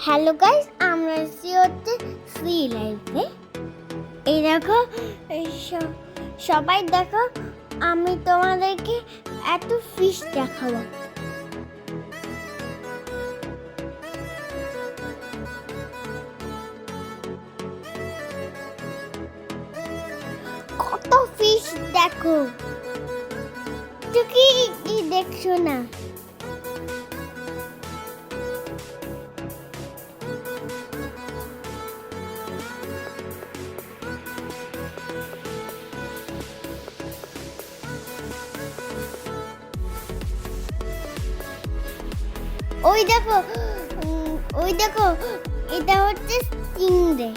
Hello guys, আমরা এসেছি হচ্ছে ফ্রি লাইফে। এই দেখো, সবাই দেখো, আমি তোমাদেরকে এত ফিশ দেখাবো। কত ফিশ দেখো, তুই কি দেখছো না? ওই দেখো, ওই দেখো, এটা হচ্ছে স্টিংরে।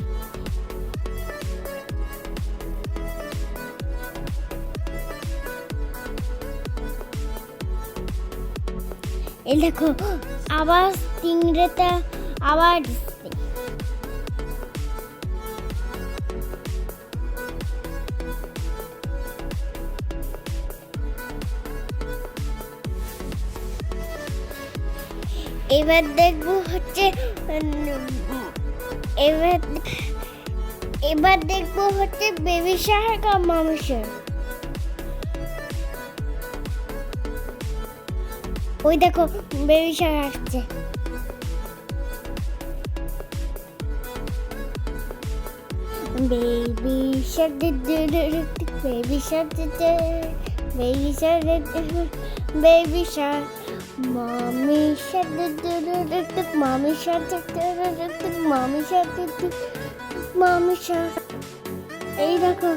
এই দেখো, আবার স্টিংরেটা আবার দিচ্ছে। এবার দেখবো হচ্ছে এবার দেখবো হচ্ছে বেবি শার্ক আর মামি শার্ক। ওই দেখো, বেবি শার্ক আসছে। Baby Shark, baby Shark, baby Shark, baby Shark, মামি শার্ক, মামি শার্ক, মামি শার্ক, মামি শার্ক। এই দেখো,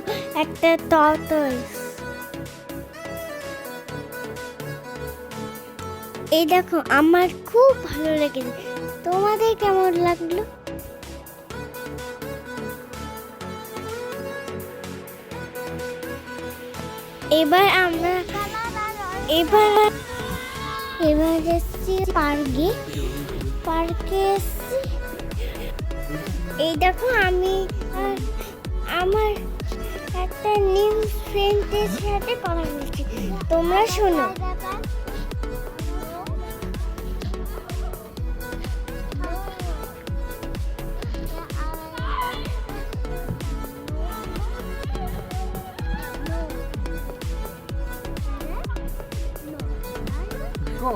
একটা টর্টয়েস। এই দেখো, আমার খুব ভালো লেগেছে। তোমাদের কেমন লাগলো? এবার আমরা এসছি পার্কে এসছি। এই দেখো, আমি আমার একটা নিউ ফ্রেন্ডের সাথে কথা বলছি, তোমরা শোনো। Go.